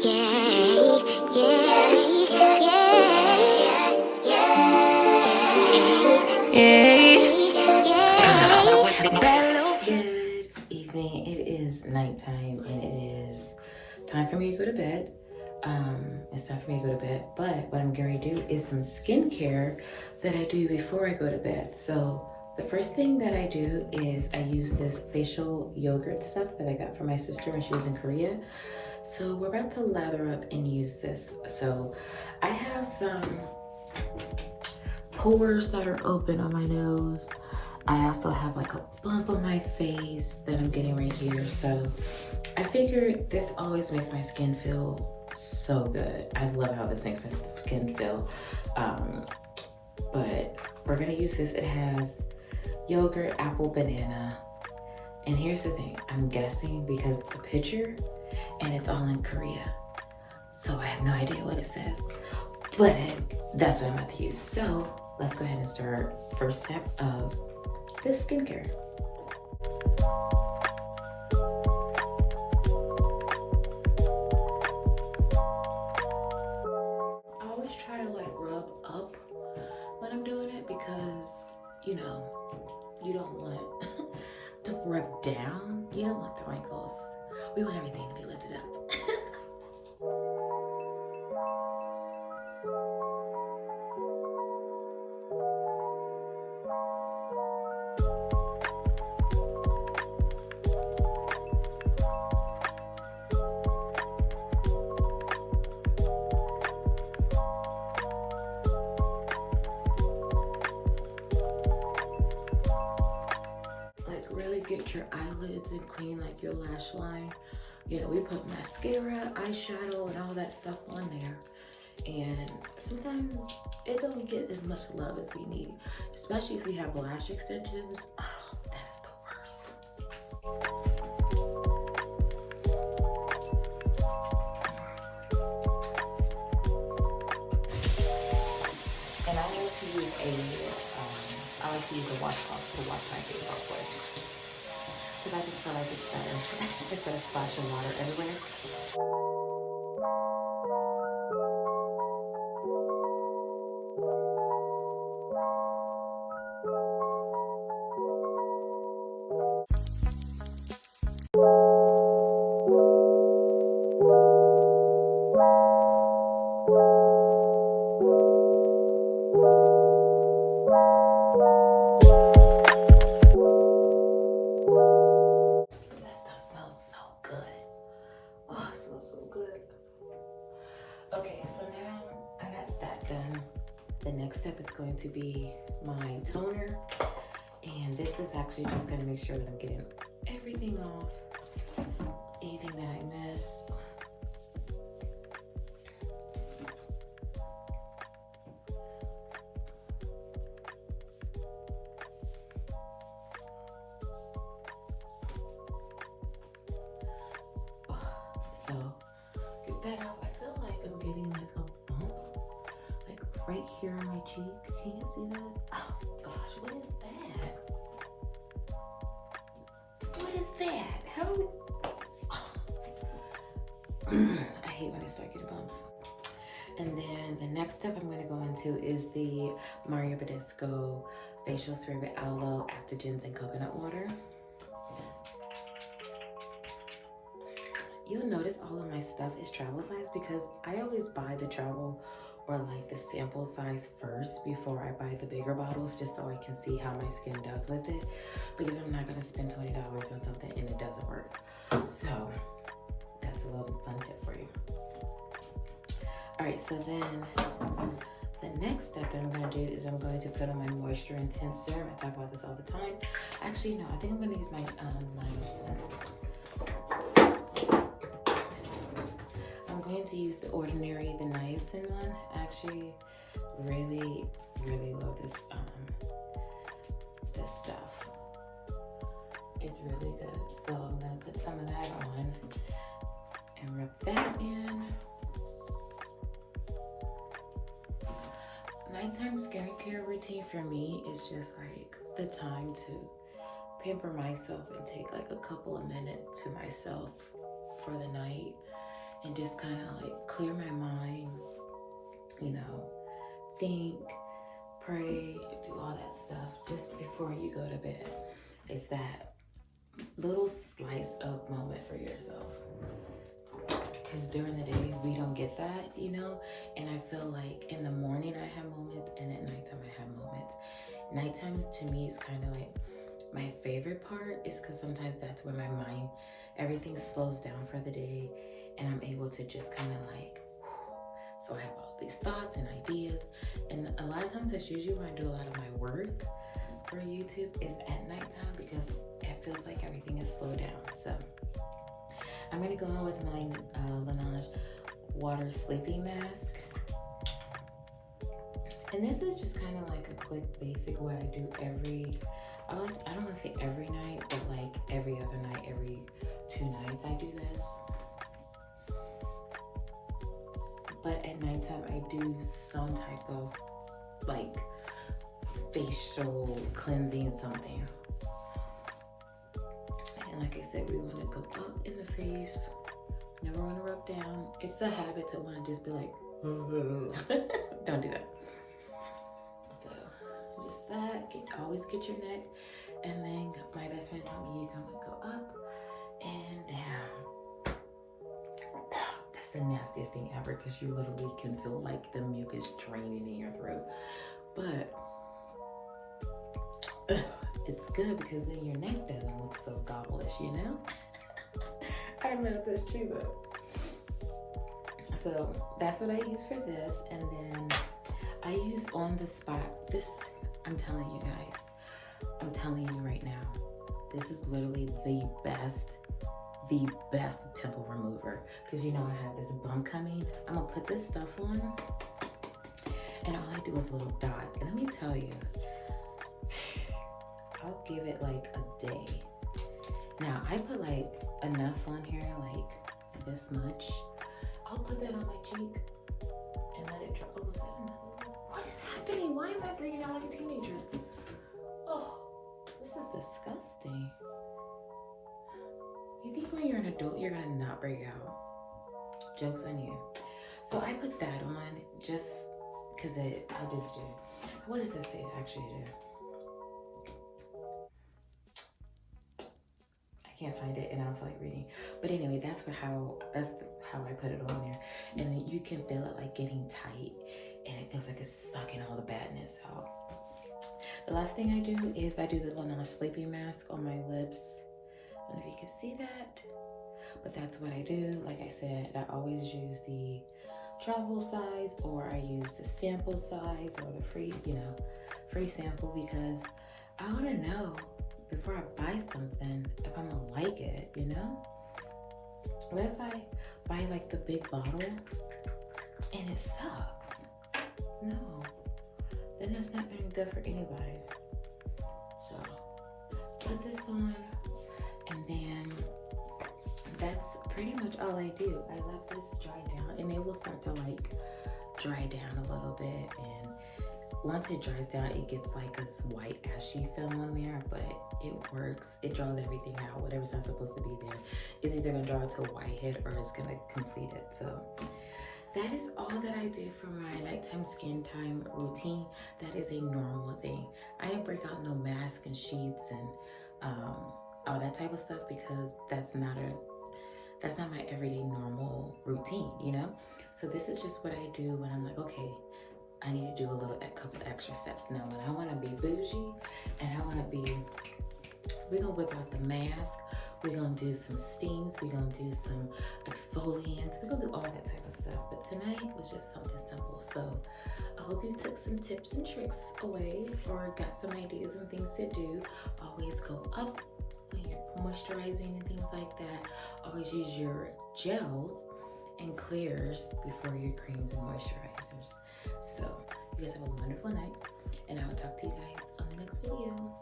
Good evening. It is nighttime and it is time for me to go to bed. It's time for me to go to bed, but what I'm going to do is some skincare that I do before I go to bed. So the first thing that I do is I use this facial yogurt stuff that I got from my sister when she was in Korea. So we're about to lather up and use this. So I have some pores that are open on my nose. I also have like a bump on my face that I'm getting right here. So I figured this always makes my skin feel so good. I love how this makes my skin feel. But we're gonna use this. It has yogurt, apple, banana. And here's the thing, I'm guessing because the picture and it's all in Korea. So I have no idea what it says, but that's what I'm about to use. So let's go ahead and start first step of this skincare. I always try to like rub up when I'm doing it because, you know, you don't want to rub down. You don't want the wrinkles. We want everything to be lifted up. Really get your eyelids and clean like your lash line. You know, we put mascara, eyeshadow, and all that stuff on there. And sometimes it don't get as much love as we need, especially if we have lash extensions. Oh, that is the worst. And I like to use I like to use a washcloth to wash my face off with. Because I just feel like it's better instead of splashing water everywhere. That stuff smells so good. Oh, it smells so good. Okay, so now I got that done. The next step is going to be my toner. And this is actually just gonna make sure that I'm getting everything off. Anything that I missed. So get that out. I feel like I'm getting like a bump, like right here on my cheek. Can you see that? Oh gosh, what is that? What is that? How? I hate when I start getting bumps. And then the next step I'm going to go into is the Mario Badescu Facial Spray with Aloe, Adaptogens, and Coconut Water. You'll notice all of my stuff is travel size because I always buy the travel or like the sample size first before I buy the bigger bottles, just so I can see how my skin does with it, because I'm not gonna spend $20 on something and it doesn't work. So that's a little fun tip for you. All right, so then the next step that I'm gonna do is I'm going to put on my Moisture Intense Serum. I talk about this all the time. Actually, no, I think I'm gonna use my I'm going to use the Ordinary, the niacin one. I actually really love this this stuff. It's really good. So I'm gonna put some of that on and rub that in. Nighttime skincare routine for me is just like the time to pamper myself and take like a couple of minutes to myself for the night. and just kind of like clear my mind, you know, think, pray, do all that stuff just before you go to bed. It's that little slice of moment for yourself. Because during the day, we don't get that, you know? And I feel like in the morning I have moments, and at nighttime I have moments. Nighttime to me is kind of like my favorite part, is because sometimes that's where my mind, everything slows down for the day, and I'm able to just kind of like, so I have all these thoughts and ideas. And a lot of times that's usually when I do a lot of my work for YouTube is at nighttime, because it feels like everything is slowed down. So I'm gonna go on with my Laneige water sleeping mask. And this is just kind of like a quick basic what I do I don't want to say every night, but like every other night, every 2 nights I do this. But at nighttime I do some type of like facial cleansing something. And like I said, we want to go up in the face, never want to rub down. It's a habit to want to just be like, don't do that. So just that, always get your neck. And then my best friend told me you can go up and down. That's the nastiest thing ever, because you literally can feel like the mucus draining in your throat. But it's good because then your neck doesn't look so gobblish, you know? I don't know if that's true, but. So that's what I use for this. And then I use on the spot. This, I'm telling you guys, I'm telling you right now, this is literally the best pimple remover. Because you know I have this bump coming. I'm gonna put this stuff on, and all I do is a little dot. And let me tell you, I'll give it like a day. Now I put like enough on here, like this much. I'll put that on my cheek and let it drop. Oh, is that another one? What is happening? Why am I breaking out like a teenager? Oh, this is disgusting. You think when you're an adult, you're gonna not break out? Joke's on you. So I put that on just because I just do. What does it say to actually do? I can't find it and I don't feel like reading. But anyway, that's how I put it on there. And then you can feel it like getting tight, and it feels like it's sucking all the badness out. The last thing I do is I do the Laneige sleeping mask on my lips. I don't know if you can see that, but that's what I do. Like I said, I always use the travel size, or I use the sample size, or the free sample, because I want to know before I buy something if I'm gonna like it, you know? What if I buy like the big bottle and it sucks? No, then that's not even good for anybody. So put this on, and then that's pretty much all I do. I let this dry down, and it will start to like dry down a little bit, and once it dries down, it gets like this white ashy film on there, but it works. It draws everything out. Whatever's not supposed to be there is either gonna draw it to a whitehead or it's gonna complete it. So that is all that I do for my nighttime skin time routine. That is a normal thing. I didn't break out no mask and sheets and all that type of stuff, because that's not my everyday normal routine, you know? So this is just what I do when I'm like, okay, I need to do a couple extra steps. Now, when I want to be bougie and we're gonna whip out the mask, we're gonna do some steams, we're gonna do some exfoliants, we're gonna do all that type of stuff. But tonight was just something simple. So I hope you took some tips and tricks away, or got some ideas and things to do. Always go up when you're moisturizing and things like that. Always use your gels and clears before your creams and moisturizers. So you guys have a wonderful night, and I will talk to you guys on the next video.